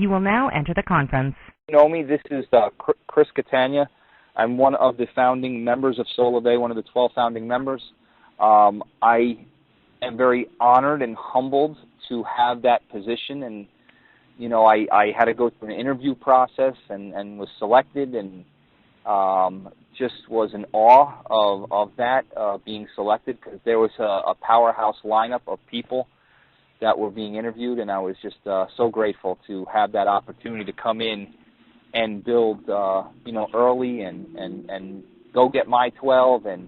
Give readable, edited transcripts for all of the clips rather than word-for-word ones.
You will now enter the conference. You know me, this is Chris Catania. I'm one of the founding members of Solavei, one of the 12 founding members. I am very honored and humbled to have that position, and you know, I had to go through an interview process and was selected, and just was in awe of that, being selected, because there was a powerhouse lineup of people that were being interviewed, and I was just so grateful to have that opportunity to come in and build, you know, early and go get my 12, and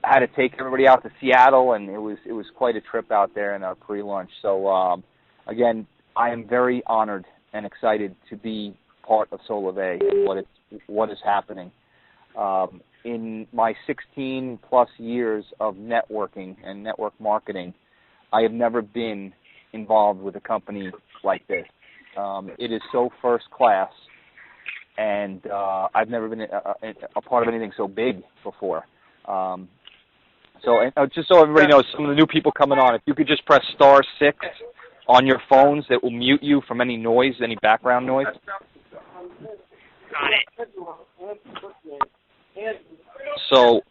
I had to take everybody out to Seattle, and it was quite a trip out there in our pre-lunch. So again, I am very honored and excited to be part of Solavei and what is happening. In my 16-plus years of networking and network marketing, I have never been involved with a company like this. It is so first class, and I've never been a part of anything so big before. Just so everybody knows, some of the new people coming on, if you could just press *6 on your phones, it will mute you from any noise, any background noise. Got it. So,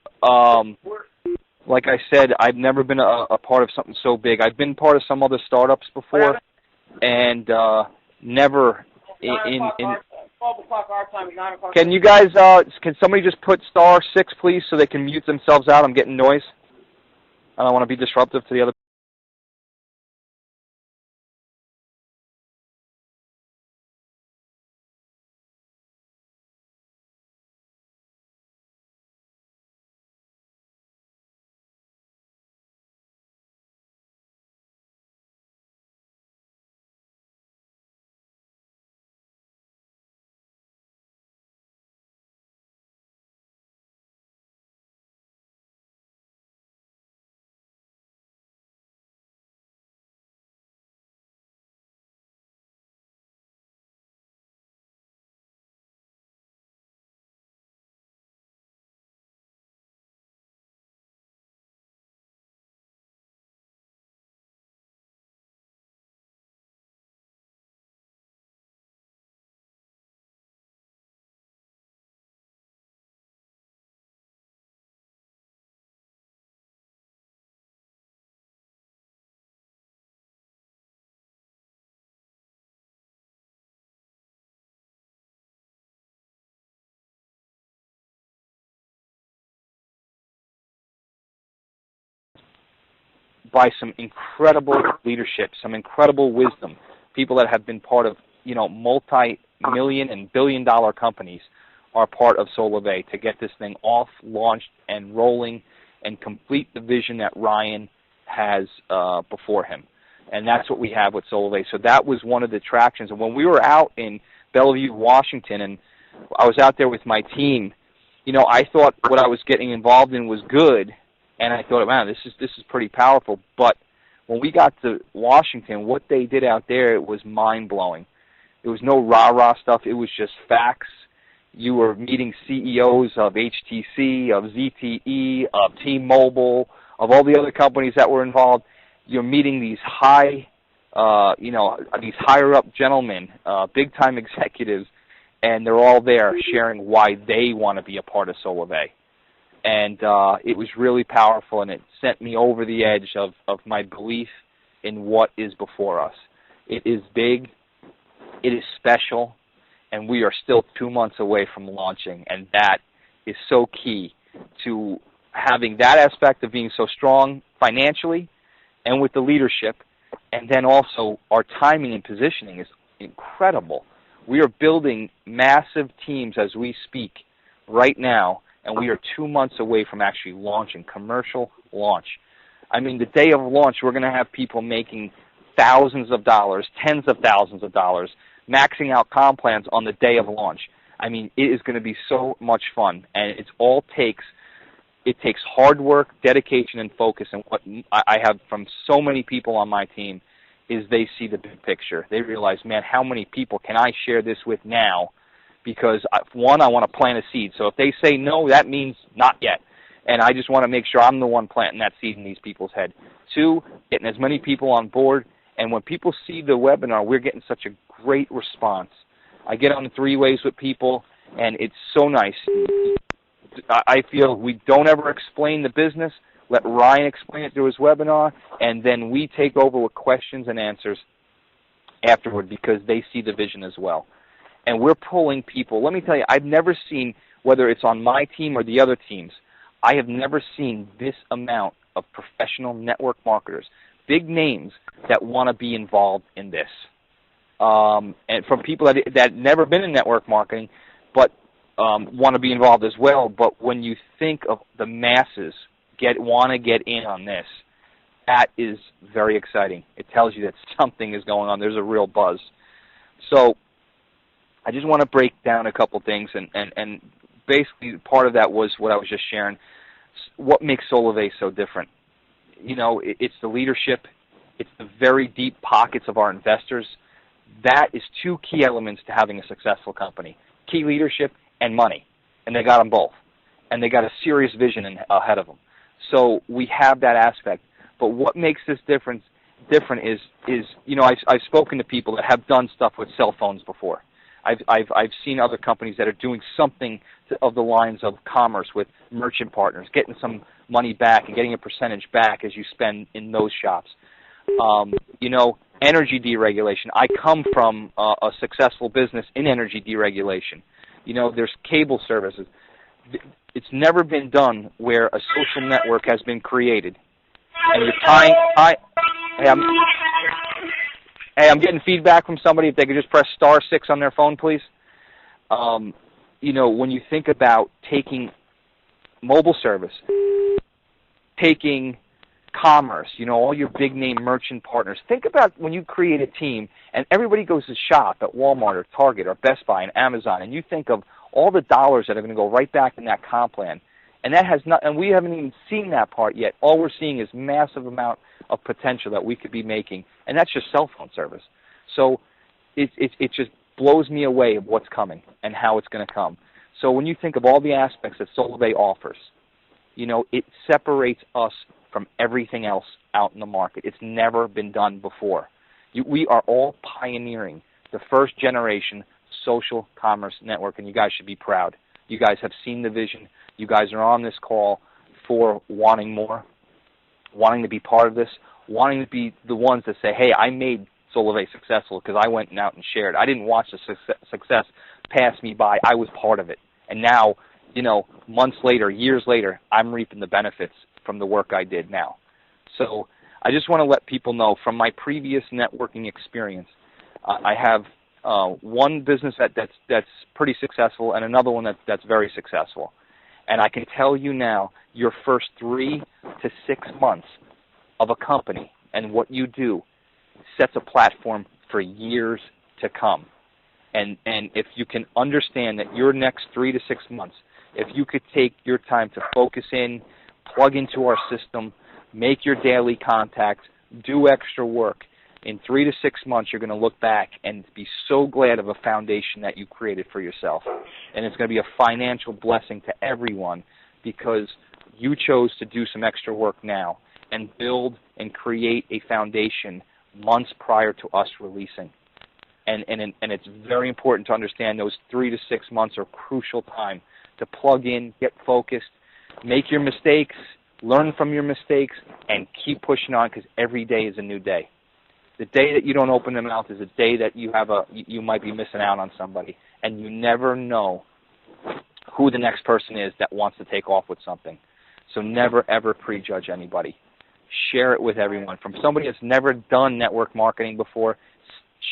like I said, I've never been a part of something so big. I've been part of some other startups before, and never in Can you guys, can somebody just put *6, please, so they can mute themselves out? I'm getting noise. I don't want to be disruptive to the other. By some incredible leadership, some incredible wisdom, people that have been part of, you know, multi-million and billion-dollar companies are part of Solavei to get this thing off, launched, and rolling, and complete the vision that Ryan has before him. And that's what we have with Solavei. So that was one of the attractions. And when we were out in Bellevue, Washington, and I was out there with my team, you know, I thought what I was getting involved in was good. And I thought, man, this is pretty powerful. But when we got to Washington, what they did out there, it was mind-blowing. There was no rah-rah stuff. It was just facts. You were meeting CEOs of HTC, of ZTE, of T-Mobile, of all the other companies that were involved. You're meeting these you know, these higher-up gentlemen, big-time executives, and they're all there sharing why they want to be a part of Solavei. And it was really powerful, and it sent me over the edge of my belief in what is before us. It is big, it is special, and we are still 2 months away from launching, and that is so key to having that aspect of being so strong financially and with the leadership, and then also our timing and positioning is incredible. We are building massive teams as we speak right now, and we are 2 months away from actually launching, commercial launch. I mean, the day of launch, we're going to have people making thousands of dollars, tens of thousands of dollars, maxing out comp plans on the day of launch. I mean, it is going to be so much fun, and it takes hard work, dedication, and focus. And what I have from so many people on my team is they see the big picture. They realize, man, how many people can I share this with now? Because, one, I want to plant a seed. So if they say no, that means not yet. And I just want to make sure I'm the one planting that seed in these people's head. Two, getting as many people on board And when people see the webinar, we're getting such a great response. I get on the three-ways with people, and it's so nice. I feel we don't ever explain the business. Let Ryan explain it through his webinar, and then we take over with questions and answers afterward because they see the vision as well. And we're pulling people. Let me tell you, I've never seen, whether it's on my team or the other teams, I have never seen this amount of professional network marketers, big names that want to be involved in this. And from people that never been in network marketing, but want to be involved as well. But when you think of the masses want to get in on this, that is very exciting. It tells you that something is going on. There's a real buzz. So I just want to break down a couple things, and basically part of that was what I was just sharing. What makes Solavei so different? You know, it's the leadership. It's the very deep pockets of our investors. That is two key elements to having a successful company: key leadership and money. And they got them both. And they got a serious vision ahead of them. So we have that aspect. But what makes this different is you know, I've spoken to people that have done stuff with cell phones before. I've seen other companies that are doing something of the lines of commerce with merchant partners, getting some money back and getting a percentage back as you spend in those shops. You know, energy deregulation. I come from a successful business in energy deregulation. You know, there's cable services. It's never been done where a social network has been created, and you're tying. Hey, I'm getting feedback from somebody. If they could just press *6 on their phone, please. You know, when you think about taking mobile service, taking commerce, you know, all your big name merchant partners. Think about when you create a team and everybody goes to shop at Walmart or Target or Best Buy and Amazon, and you think of all the dollars that are going to go right back in that comp plan. And that has not, and we haven't even seen that part yet. All we're seeing is massive amount of potential that we could be making, and that's just cell phone service. So it just blows me away of what's coming and how it's going to come. So when you think of all the aspects that Solavei offers, you know, it separates us from everything else out in the market. It's never been done before. We are all pioneering the first generation social commerce network, and you guys should be proud. You guys have seen the vision. You guys are on this call for wanting more, wanting to be part of this, wanting to be the ones that say, hey, I made Solavei successful because I went out and shared. I didn't watch the success pass me by. I was part of it. And now, you know, months later, years later, I'm reaping the benefits from the work I did now. So I just want to let people know from my previous networking experience, I have one business that's pretty successful and another one that's very successful. And I can tell you now, your first 3 to 6 months of a company and what you do sets a platform for years to come. And if you can understand that your next 3 to 6 months, if you could take your time to focus in, plug into our system, make your daily contacts, do extra work, in 3 to 6 months you're going to look back and be so glad of a foundation that you created for yourself. And it's going to be a financial blessing to everyone because you chose to do some extra work now and build and create a foundation months prior to us releasing. And it's very important to understand those 3 to 6 months are crucial time to plug in, get focused, make your mistakes, learn from your mistakes, and keep pushing on because every day is a new day. The day that you don't open the mouth is a day that you might be missing out on somebody, and you never know who the next person is that wants to take off with something. So never, ever prejudge anybody. Share it with everyone. From somebody that's never done network marketing before,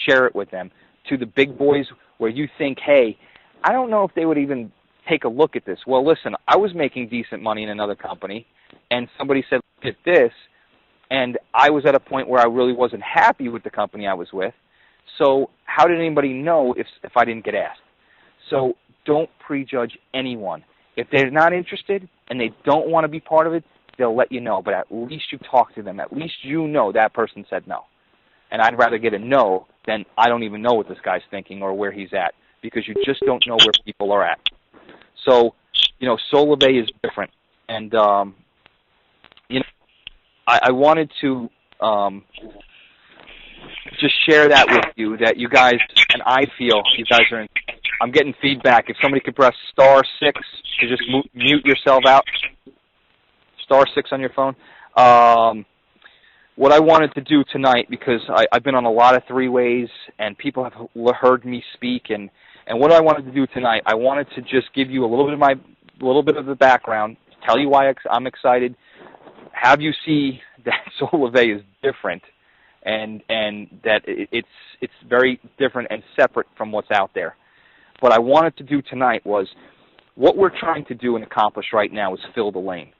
share it with them. To the big boys where you think, hey, I don't know if they would even take a look at this. Well, listen, I was making decent money in another company, and somebody said, look at this, and I was at a point where I really wasn't happy with the company I was with. So how did anybody know if I didn't get asked? So don't prejudge anyone. If they're not interested and they don't want to be part of it, they'll let you know. But at least you talk to them. At least you know that person said no. And I'd rather get a no than I don't even know what this guy's thinking or where he's at, because you just don't know where people are at. So, you know, Solavei is different. And, you know, I wanted to just share that with you, that you guys, and I feel you guys are, I'm getting feedback. If somebody could press *6 to just mute yourself out, *6 on your phone. What I wanted to do tonight, because I've been on a lot of three-ways, and people have heard me speak, and what I wanted to do tonight, I wanted to just give you a little bit of the background, tell you why I'm excited, have you see that Solavei is different, and that it's very different and separate from what's out there. What I wanted to do tonight was, what we're trying to do and accomplish right now is fill the lane.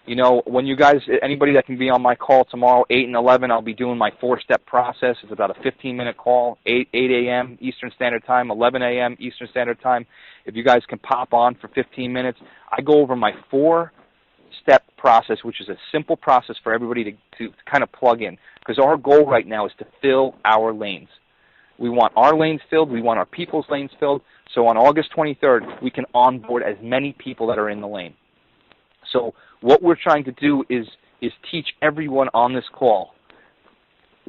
You know, when you guys, anybody that can be on my call tomorrow, 8 and 11, I'll be doing my 4-step process. It's about a 15-minute call, 8 a.m. Eastern Standard Time, 11 a.m. Eastern Standard Time. If you guys can pop on for 15 minutes, I go over my 4-step process, which is a simple process for everybody to kind of plug in, because our goal right now is to fill our lanes. We want our lanes filled. We want our people's lanes filled. So on August 23rd, we can onboard as many people that are in the lane. So what we're trying to do is teach everyone on this call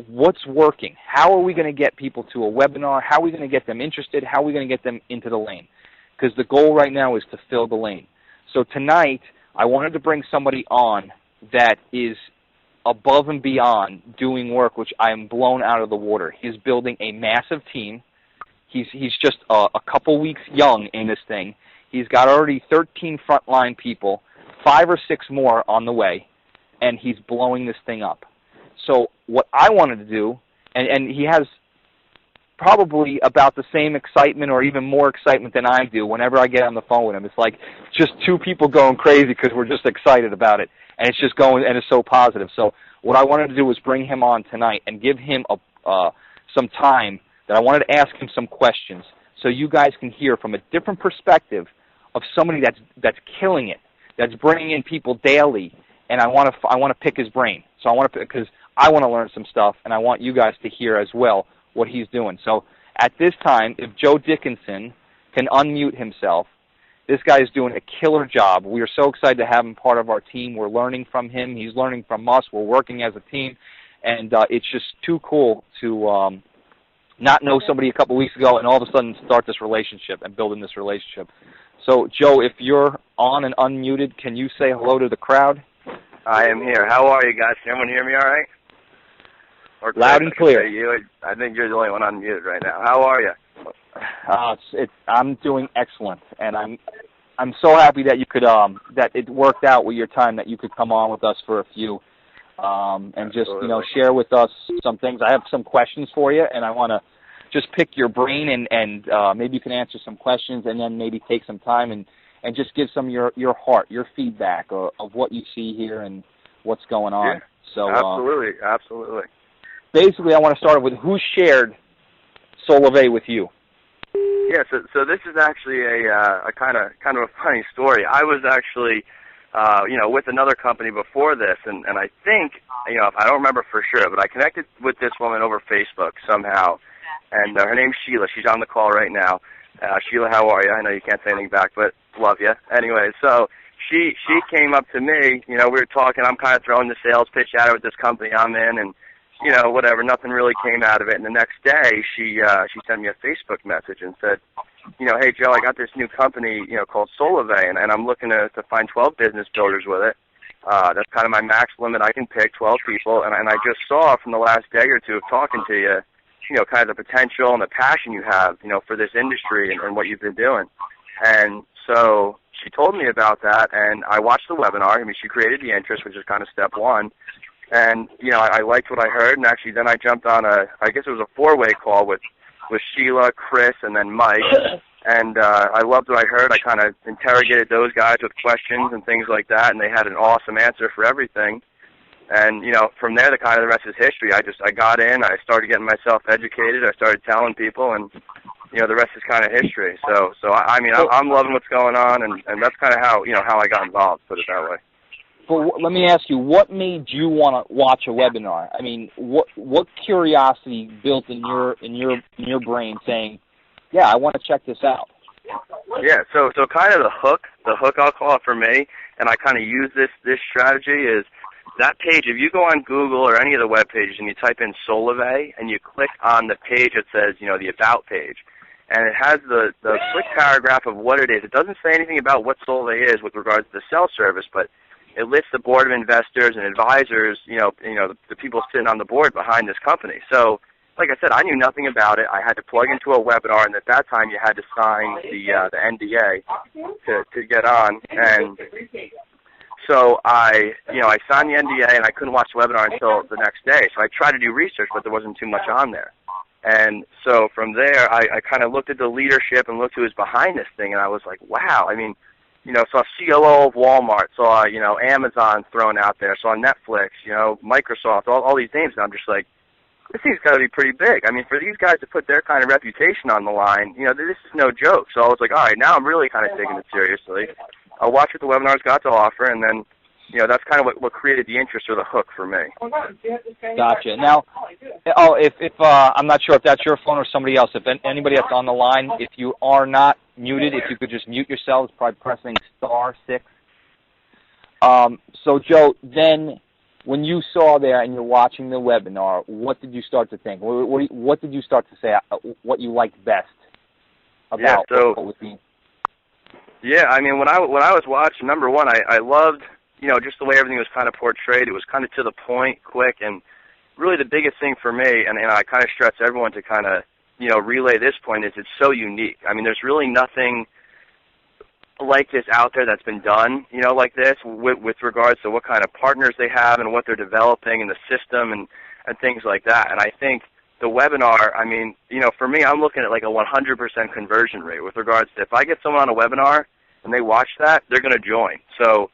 what's working. How are we going to get people to a webinar? How are we going to get them interested? How are we going to get them into the lane? Because the goal right now is to fill the lane. So tonight, I wanted to bring somebody on that is above and beyond doing work which I am blown out of the water. He's building a massive team. He's just a couple weeks young in this thing. He's got already 13 frontline people, 5 or 6 more on the way, and he's blowing this thing up. So what I wanted to do, and he has probably about the same excitement or even more excitement than I do whenever I get on the phone with him. It's like just 2 people going crazy because we're just excited about it, and it's just going, and it's so positive. So what I wanted to do was bring him on tonight and give him some time that I wanted to ask him some questions so you guys can hear from a different perspective of somebody that's killing it, that's bringing in people daily, and I want to pick his brain. So because I want to learn some stuff, and I want you guys to hear as well what he's doing. So at this time, if Joe Dickinson can unmute himself, this guy is doing a killer job. We are so excited to have him part of our team. We're learning from him. He's learning from us. We're working as a team, and it's just too cool to not know somebody a couple weeks ago and all of a sudden start this relationship and building this relationship. So, Joe, if you're on and unmuted, can you say hello to the crowd? I am here. How are you guys? Can everyone hear me all right? Or loud and clear. I think you're the only one unmuted right now. How are you? I'm doing excellent, and I'm so happy that you could that it worked out with your time, that you could come on with us for a few and just share with us some things. I have some questions for you, and I want to just pick your brain and maybe you can answer some questions, and then maybe take some time and just give some of your heart, your feedback of what you see here and what's going on. Yeah, so absolutely. Basically, I want to start with who shared Solavei with you. Yeah, so this is actually a kind of a funny story. I was actually with another company before this, and I think, I don't remember for sure, but I connected with this woman over Facebook somehow, and her name's Sheila. She's on the call right now. Sheila, how are you? I know you can't say anything back, but love you. Anyway, so she came up to me. We were talking. I'm kind of throwing the sales pitch at her with this company I'm in, and whatever. Nothing really came out of it. And the next day, she sent me a Facebook message and said, hey Joe, I got this new company, called Solavei, and I'm looking to find 12 business builders with it. That's kind of my max limit. I can pick 12 people, and I just saw from the last day or two of talking to you, kind of the potential and the passion you have, for this industry and what you've been doing. And so she told me about that, and I watched the webinar. I mean, she created the interest, which is kind of step one. And, I liked what I heard, and actually then I jumped on I guess it was a 4-way call with Sheila, Chris, and then Mike. And I loved what I heard. I kind of interrogated those guys with questions and things like that, and they had an awesome answer for everything. And, from there, the rest is history. I got in, I started getting myself educated, I started telling people, and, the rest is kind of history. So I mean, I'm loving what's going on, and that's kind of how I got involved, put it that way. But let me ask you, what made you want to watch a webinar? I mean, what curiosity built in your brain saying, yeah, I want to check this out? Yeah, so kind of the hook I'll call it for me, and I kind of use this strategy is, that page, if you go on Google or any of the web pages and you type in Solavei and you click on the page that says, the About page, and it has the quick paragraph of what it is. It doesn't say anything about what Solavei is with regards to the cell service, but it lists the board of investors and advisors, the people sitting on the board behind this company. So, like I said, I knew nothing about it. I had to plug into a webinar, and at that time you had to sign the NDA to get on. And so I signed the NDA, and I couldn't watch the webinar until the next day. So I tried to do research, but there wasn't too much on there. And so from there, I kind of looked at the leadership and looked who was behind this thing, and I was like, wow. I mean, saw COO of Walmart, saw, Amazon thrown out there, saw Netflix, Microsoft, all these names, and I'm just like, this thing's got to be pretty big. I mean, for these guys to put their kind of reputation on the line, this is no joke. So I was like, all right, now I'm really kind of taking it seriously. I'll watch what the webinar's got to offer, and then, that's kind of what created the interest or the hook for me. Gotcha. Now, if I'm not sure if that's your phone or somebody else. If anybody that's on the line, if you are not muted, if you could just mute yourselves by pressing *6. So, Joe, then when you saw there and you're watching the webinar, what did you start to think? What did you start to say? What you liked best about what was being? Yeah, I mean, when I was watching, number one, I loved, just the way everything was kind of portrayed. It was kind of to the point, quick, and really the biggest thing for me, and I kind of stress everyone to kind of, relay this point, is it's so unique. I mean, there's really nothing like this out there that's been done, like this, with regards to what kind of partners they have and what they're developing and the system and things like that. And I think the webinar, I mean, for me, I'm looking at like a 100% conversion rate with regards to if I get someone on a webinar and they watch that, they're going to join. So,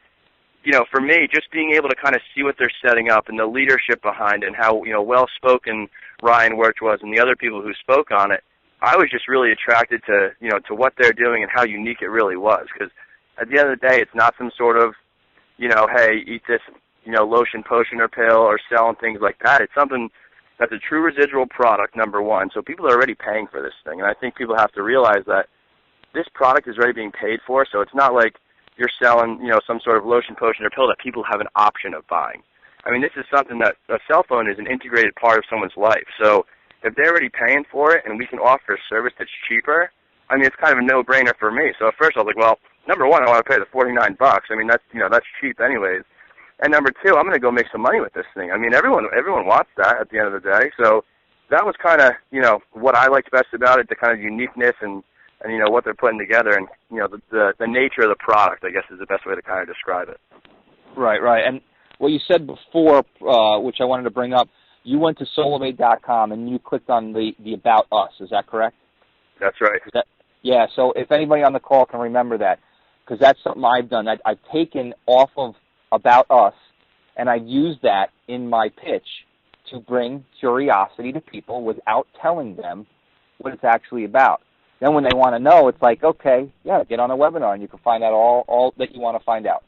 for me, just being able to kind of see what they're setting up and the leadership behind it and how, well-spoken Ryan Wirch was and the other people who spoke on it, I was just really attracted to, to what they're doing and how unique it really was. Because at the end of the day, it's not some sort of, hey, eat this, lotion, potion, or pill or selling things like that. It's something that's a true residual product, number one. So people are already paying for this thing. And I think people have to realize that this product is already being paid for, so it's not like you're selling, some sort of lotion, potion, or pill that people have an option of buying. I mean, this is something that a cell phone is an integrated part of someone's life. So if they're already paying for it and we can offer a service that's cheaper, I mean, it's kind of a no-brainer for me. So at first I was like, well, number one, I want to pay the $49. I mean, that's, that's cheap anyways. And number two, I'm going to go make some money with this thing. I mean, everyone wants that at the end of the day. So that was kind of, what I liked best about it, the kind of uniqueness and what they're putting together and, the nature of the product, I guess, is the best way to kind of describe it. Right. And what you said before, which I wanted to bring up, you went to Solavei.com and you clicked on the About Us. Is that correct? That's right. Yeah, so if anybody on the call can remember that, because that's something I've done. I've taken off of About Us, and I've used that in my pitch to bring curiosity to people without telling them what it's actually about. Then when they want to know, it's like, okay, yeah, get on a webinar, and you can find out all that you want to find out.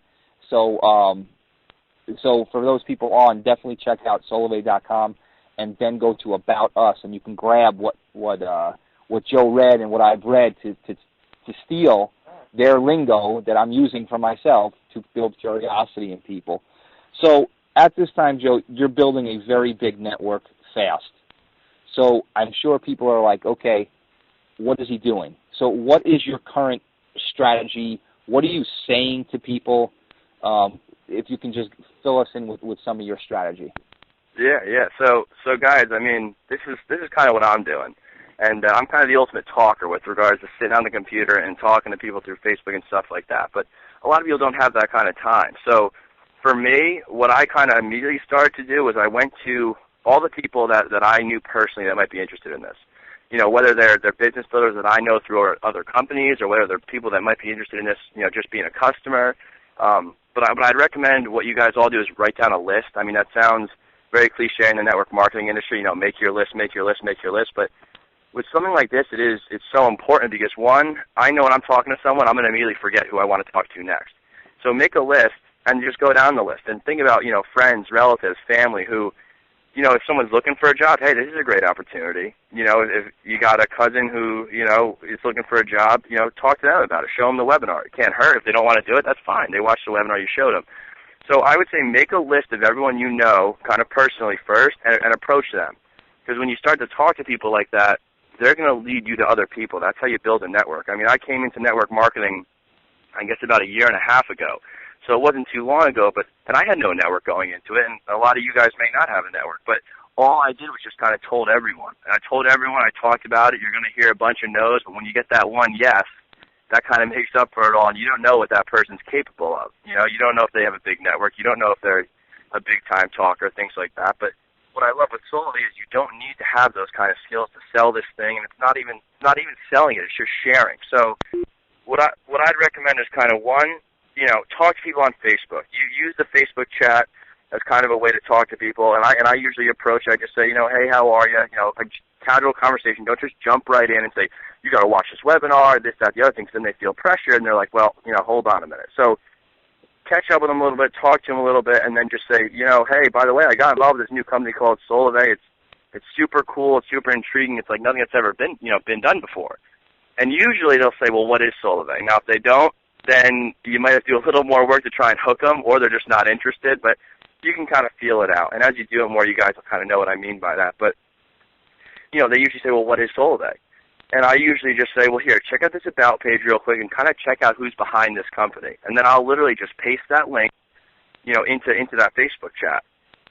So so for those people on, definitely check out Solavei.com and then go to About Us, and you can grab what Joe read and what I've read to steal their lingo that I'm using for myself to build curiosity in people. So at this time, Joe, you're building a very big network fast. So I'm sure people are like, okay, what is he doing? So what is your current strategy? What are you saying to people? If you can just fill us in with some of your strategy. Yeah. So guys, I mean, this is kind of what I'm doing. And I'm kind of the ultimate talker with regards to sitting on the computer and talking to people through Facebook and stuff like that. But a lot of people don't have that kind of time. So for me, what I kind of immediately started to do was I went to all the people that I knew personally that might be interested in this. Whether they're business builders that I know through other companies or whether they're people that might be interested in this, just being a customer. But I'd recommend what you guys all do is write down a list. I mean, that sounds very cliche in the network marketing industry, make your list. But with something like this, it's so important because, one, I know when I'm talking to someone, I'm going to immediately forget who I want to talk to next. So make a list and just go down the list and think about, friends, relatives, family who, if someone's looking for a job, hey, this is a great opportunity. If you got a cousin who, is looking for a job, talk to them about it. Show them the webinar. It can't hurt. If they don't want to do it, that's fine. They watched the webinar you showed them. So I would say make a list of everyone you know kind of personally first and approach them. Because when you start to talk to people like that, they're going to lead you to other people. That's how you build a network. I mean, I came into network marketing, I guess, about a year and a half ago. So it wasn't too long ago, and I had no network going into it, and a lot of you guys may not have a network. But all I did was just kind of told everyone. And I told everyone, I talked about it. You're going to hear a bunch of no's, but when you get that one yes, that kind of makes up for it all, and you don't know what that person's capable of. You know, you don't know if they have a big network. You don't know if they're a big-time talker, things like that. But what I love with Solavei is you don't need to have those kind of skills to sell this thing, and it's not even selling it. It's just sharing. So what I'd recommend is kind of one, you know, talk to people on Facebook. You use the Facebook chat as kind of a way to talk to people, and I usually approach. I just say, you know, hey, how are you? You know, a casual conversation. Don't just jump right in and say, you got to watch this webinar, this, that, the other thing. So then they feel pressure, and they're like, well, you know, hold on a minute. So catch up with them a little bit, talk to them a little bit, and then just say, you know, hey, by the way, I got involved with this new company called Solavei. It's super cool. It's super intriguing. It's like nothing that's ever been done before. And usually they'll say, well, what is Solavei? Now, if they don't, then you might have to do a little more work to try and hook them, or they're just not interested. But you can kind of feel it out. And as you do it more, you guys will kind of know what I mean by that. But, you know, they usually say, well, what is Solavei? And I usually just say, well, here, check out this About page real quick and kind of check out who's behind this company. And then I'll literally just paste that link, you know, into that Facebook chat.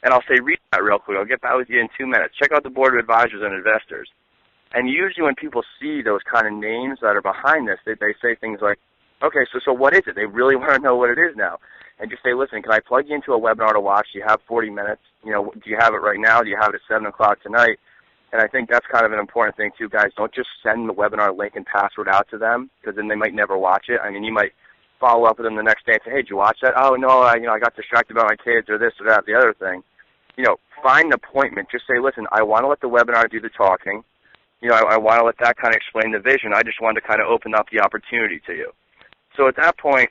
And I'll say, read that real quick. I'll get back with you in 2 minutes. Check out the board of advisors and investors. And usually when people see those kind of names that are behind this, they say things like, okay, so what is it? They really want to know what it is now. And just say, listen, can I plug you into a webinar to watch? Do you have 40 minutes? You know, do you have it right now? Do you have it at 7 o'clock tonight? And I think that's kind of an important thing, too, guys. Don't just send the webinar link and password out to them, because then they might never watch it. I mean, you might follow up with them the next day and say, hey, did you watch that? Oh, no, I got distracted by my kids or this or that, the other thing. You know, find an appointment. Just say, listen, I want to let the webinar do the talking. You know, I want to let that kind of explain the vision. I just wanted to kind of open up the opportunity to you. So at that point,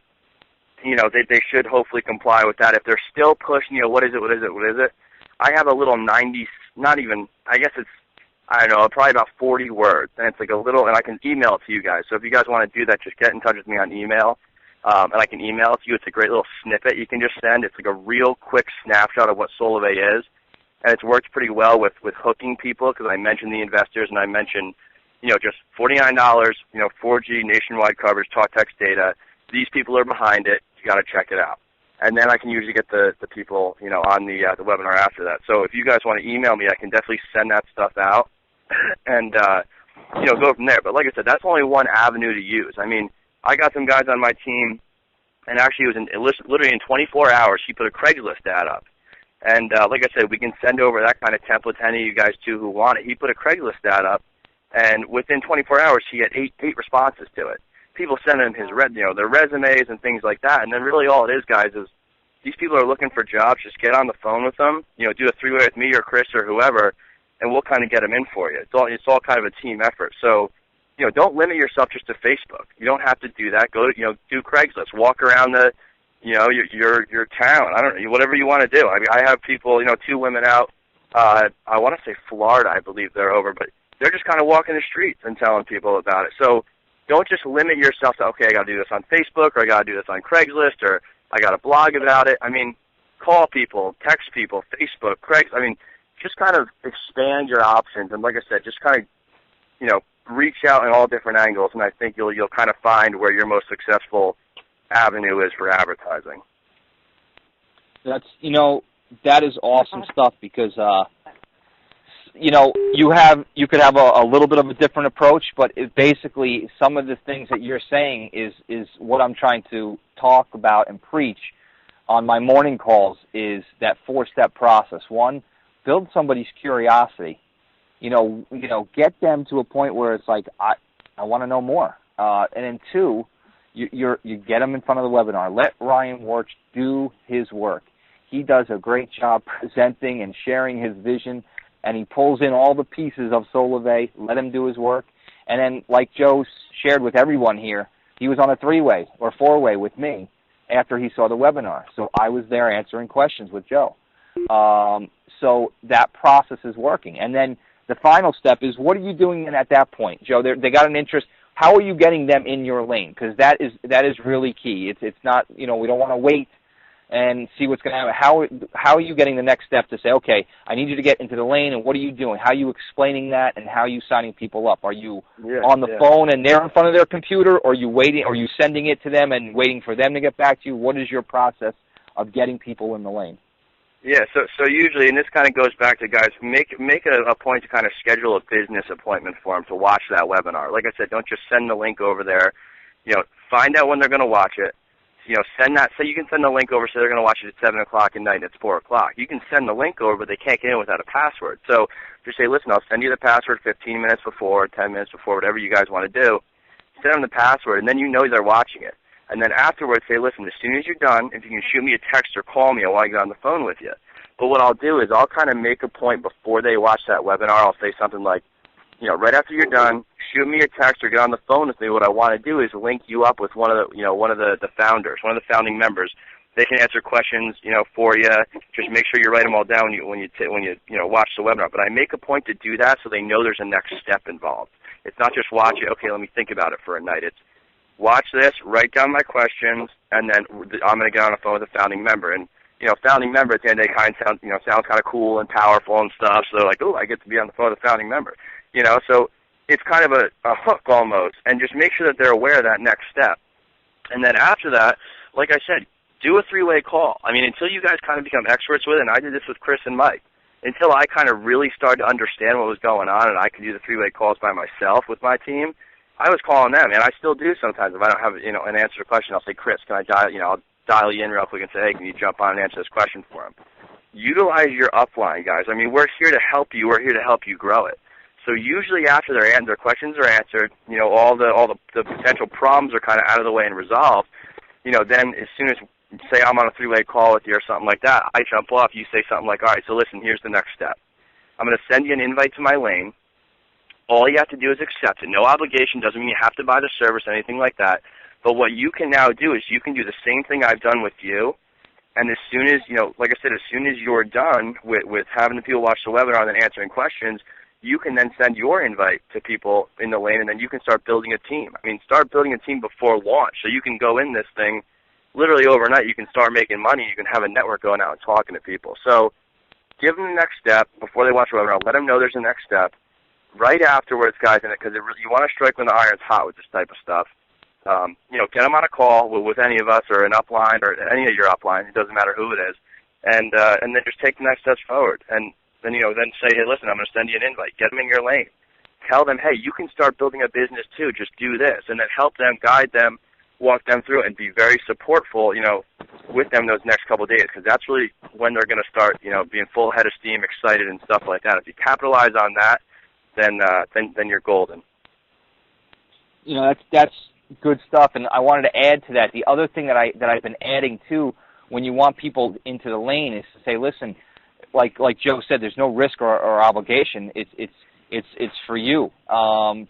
you know, they should hopefully comply with that. If they're still pushing, you know, what is it? I have a little 90, not even, I guess it's, I don't know, probably about 40 words. And it's like a little, and I can email it to you guys. So if you guys want to do that, just get in touch with me on email. And I can email it to you. It's a great little snippet you can just send. It's like a real quick snapshot of what Solavei is. And it's worked pretty well with hooking people, because I mentioned the investors and I mentioned, you know, just $49, you know, 4G nationwide coverage, talk text data. These people are behind it. You got to check it out. And then I can usually get the people, you know, on the webinar after that. So if you guys want to email me, I can definitely send that stuff out and, you know, go from there. But like I said, that's only one avenue to use. I mean, I got some guys on my team, and actually it was literally in 24 hours, he put a Craigslist ad up. And like I said, we can send over that kind of template to any of you guys, too, who want it. He put a Craigslist ad up, and within 24 hours, he had eight responses to it. People send him their resumes and things like that. And then really all it is, guys, is these people are looking for jobs. Just get on the phone with them, you know, do a three-way with me or Chris or whoever, and we'll kind of get them in for you. It's all kind of a team effort. So, you know, don't limit yourself just to Facebook. You don't have to do that. Go to, you know, do Craigslist. Walk around the, you know, your town. I don't know, whatever you want to do. I mean, I have people, you know, 2 women out. I want to say Florida, I believe they're over, but they're just kind of walking the streets and telling people about it. So don't just limit yourself to, okay, I got to do this on Facebook, or I got to do this on Craigslist, or I got to blog about it. I mean, call people, text people, Facebook, Craigslist. I mean, just kind of expand your options. And like I said, just kind of, you know, reach out in all different angles, and I think you'll kind of find where your most successful avenue is for advertising. That's, you know, that is awesome stuff, because you know, you could have a little bit of a different approach, but basically some of the things that you're saying is what I'm trying to talk about and preach on my morning calls, is that 4-step process. 1, build somebody's curiosity. You know, get them to a point where it's like, I want to know more. And then 2, you get them in front of the webinar. Let Ryan Warch do his work. He does a great job presenting and sharing his vision, and he pulls in all the pieces of Solavei. Let him do his work. And then, like Joe shared with everyone here, he was on a 3-way or 4-way with me after he saw the webinar. So I was there answering questions with Joe. So that process is working. And then the final step is, what are you doing at that point? Joe, they got an interest. How are you getting them in your lane? Because that is really key. It's not, you know, we don't want to wait and see what's going to happen. How are you getting the next step to say, okay, I need you to get into the lane, and what are you doing? How are you explaining that, and how are you signing people up? Are you on the phone and they're in front of their computer, or are you waiting? Or are you sending it to them and waiting for them to get back to you? What is your process of getting people in the lane? Yeah, so usually, and this kind of goes back to guys, make a point to kind of schedule a business appointment for them to watch that webinar. Like I said, don't just send the link over there. Find out when they're going to watch it. Send that. So you can send the link over, so they're going to watch it at 7 o'clock at night and it's 4 o'clock. You can send the link over, but they can't get in without a password. So just say, listen, I'll send you the password 15 minutes before, 10 minutes before, whatever you guys want to do. Send them the password, and then you know they're watching it. And then afterwards say, listen, as soon as you're done, if you can shoot me a text or call me, I want to get on the phone with you. But what I'll do is I'll kind of make a point before they watch that webinar. I'll say something like, right after you're done, shoot me a text or get on the phone with me. What I want to do is link you up with one of the founders, one of the founding members. They can answer questions, for you. Just make sure you write them all down when you watch the webinar. But I make a point to do that so they know there's a next step involved. It's not just watch it. Okay, let me think about it for a night. It's watch this, write down my questions, and then I'm going to get on the phone with a founding member. And founding member at the end of the day sounds kind of cool and powerful and stuff. So like, oh, I get to be on the phone with a founding member. So it's kind of a hook almost, and just make sure that they're aware of that next step. And then after that, like I said, do a three-way call. I mean, until you guys kind of become experts with it, and I did this with Chris and Mike, until I kind of really started to understand what was going on and I could do the three-way calls by myself with my team, I was calling them, and I still do sometimes. If I don't have an answer to a question, I'll say, Chris, can I dial, I'll dial you in real quick and say, hey, can you jump on and answer this question for him? Utilize your upline, guys. I mean, we're here to help you. We're here to help you grow it. So usually after their questions are answered, all the potential problems are kind of out of the way and resolved, then as soon as, say I'm on a three-way call with you or something like that, I jump off, you say something like, all right, so listen, here's the next step. I'm going to send you an invite to my lane. All you have to do is accept it. No obligation. Doesn't mean you have to buy the service or anything like that. But what you can now do is you can do the same thing I've done with you, and as soon as, like I said, as soon as you're done with having the people watch the webinar and then answering questions, you can then send your invite to people in the lane, and then you can start building a team. I mean, start building a team before launch, so you can go in this thing literally overnight. You can start making money. You can have a network going out and talking to people. So give them the next step before they watch the webinar. Let them know there's a next step. Right afterwards, guys, because you want to strike when the iron's hot with this type of stuff. Get them on a call with any of us or an upline or any of your uplines. It doesn't matter who it is, and then just take the next steps forward. And then then say, hey, listen, I'm going to send you an invite. Get them in your lane. Tell them, hey, you can start building a business too. Just do this, and then help them, guide them, walk them through, and be very supportful, with them those next couple of days, because that's really when they're going to start, being full head of steam, excited, and stuff like that. If you capitalize on that, then you're golden. That's good stuff, and I wanted to add to that. The other thing that I've been adding too, when you want people into the lane, is to say, listen, like Joe said, there's no risk or obligation. It's for you.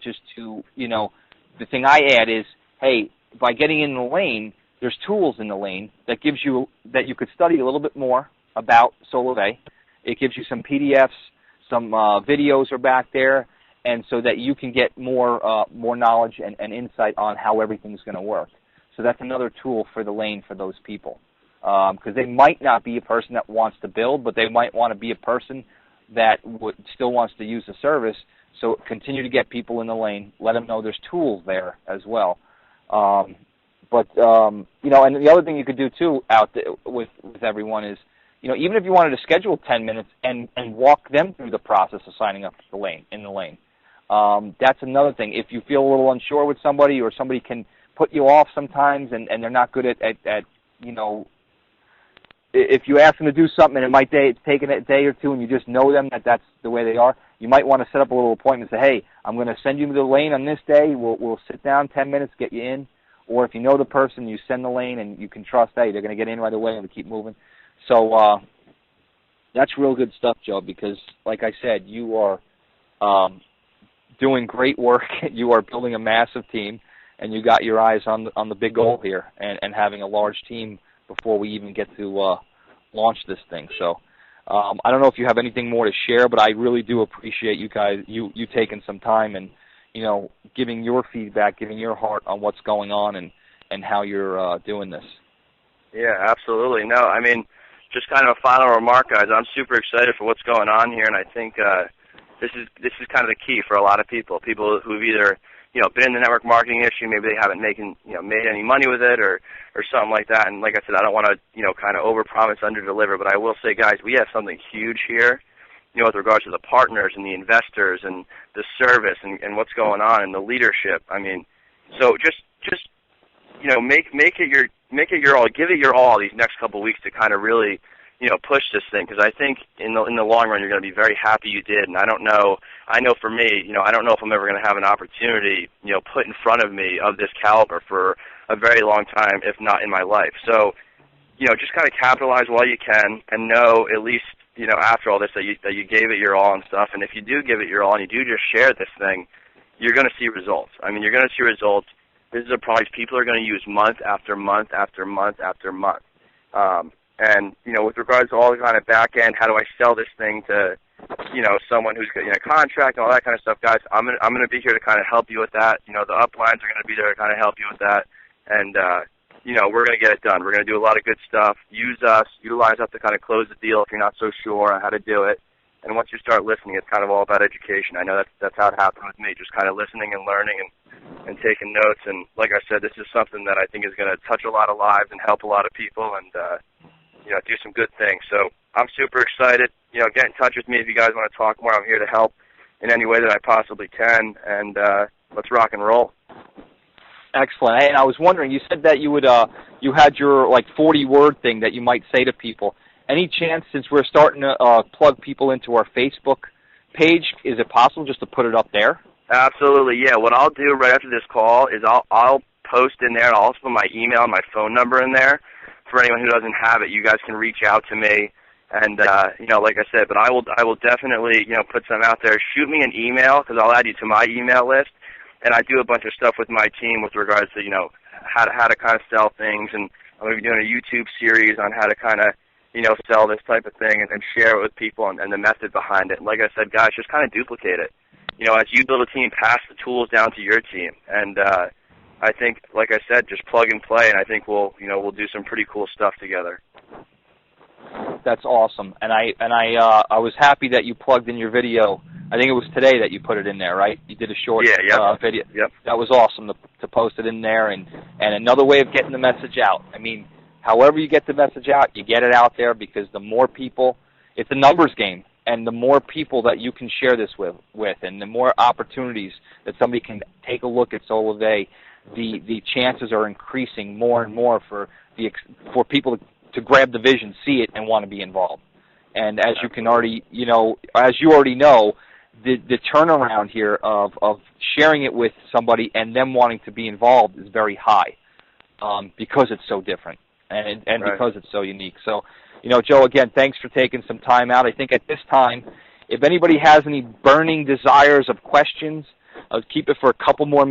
Just to the thing I add is, hey, by getting in the lane, there's tools in the lane that you could study a little bit more about Solavei. It gives you some PDFs, some videos are back there, and so that you can get more knowledge and insight on how everything's going to work. So that's another tool for the lane for those people. Because they might not be a person that wants to build, but they might want to be a person that still wants to use the service. So continue to get people in the lane. Let them know there's tools there as well. And the other thing you could do too out there with everyone is, even if you wanted to schedule 10 minutes and walk them through the process of signing up in the lane. That's another thing. If you feel a little unsure with somebody, or somebody can put you off sometimes, and they're not good at if you ask them to do something and it might take a day or two, and you just know them that's the way they are, you might want to set up a little appointment and say, hey, I'm going to send you to the lane on this day. We'll sit down 10 minutes, get you in. Or if you know the person, you send the lane and you can trust, hey, they're going to get in right away and we keep moving. So that's real good stuff, Joe, because like I said, you are doing great work. You are building a massive team, and you got your eyes on the big goal here and having a large team before we even get to launch this thing. So I don't know if you have anything more to share, but I really do appreciate you guys, you taking some time and, giving your feedback, giving your heart on what's going on and how you're doing this. Yeah, absolutely. No, I mean, just kind of a final remark, guys. I'm super excited for what's going on here, and I think this is kind of the key for a lot of people. People who've either been in the network marketing industry, maybe they haven't made any money with it or something like that. And like I said, I don't want to kind of overpromise, underdeliver, but I will say, guys, we have something huge here. With regards to the partners and the investors and the service and what's going on and the leadership. I mean, so just make it your all, give it your all these next couple of weeks to kind of really push this thing, because I think in the long run you're going to be very happy you did. And I know for me, I don't know if I'm ever going to have an opportunity put in front of me of this caliber for a very long time, if not in my life. So just kind of capitalize while you can, and know at least after all this that you gave it your all and stuff. And if you do give it your all and you do just share this thing, you're going to see results. I mean, you're going to see results. This is a product people are going to use month after month after month after month. And with regards to all the kind of back end, how do I sell this thing to someone who's got a contract and all that kind of stuff, guys? I'm going to be here to kind of help you with that. The uplines are going to be there to kind of help you with that. And we're going to get it done. We're going to do a lot of good stuff. Utilize us to kind of close the deal if you're not so sure on how to do it. And once you start listening, it's kind of all about education. I know that's how it happened with me, just kind of listening and learning and taking notes. And like I said, this is something that I think is going to touch a lot of lives and help a lot of people and, do some good things. So I'm super excited. Get in touch with me if you guys want to talk more. I'm here to help in any way that I possibly can. And let's rock and roll. Excellent. And I was wondering, you said that you had your 40-word thing that you might say to people. Any chance, since we're starting to plug people into our Facebook page, is it possible just to put it up there? Absolutely, yeah. What I'll do right after this call is I'll post in there, and I'll also put my email and my phone number in there. For anyone who doesn't have it, you guys can reach out to me. And, like I said, but I will definitely, put some out there. Shoot me an email, because I'll add you to my email list. And I do a bunch of stuff with my team with regards to, how to kind of sell things. And I'm going to be doing a YouTube series on how to kind of, sell this type of thing and share it with people and the method behind it. And like I said, guys, just kind of duplicate it. As you build a team, pass the tools down to your team. And I think, like I said, just plug and play, and I think we'll do some pretty cool stuff together. That's awesome. And I was happy that you plugged in your video. I think it was today that you put it in there, right? You did a short video. Yep. That was awesome to post it in there, and another way of getting the message out. I mean, however you get the message out, you get it out there, because the more people, it's a numbers game, and the more people that you can share this with and the more opportunities that somebody can take a look at Solavei, the chances are increasing more and more for people to grab the vision, see it, and want to be involved. And as you can already, as you already know, the turnaround here of sharing it with somebody and them wanting to be involved is very high, because it's so different and right. Because it's so unique. So, Joe, again, thanks for taking some time out. I think at this time, if anybody has any burning desires of questions, I'll keep it for a couple more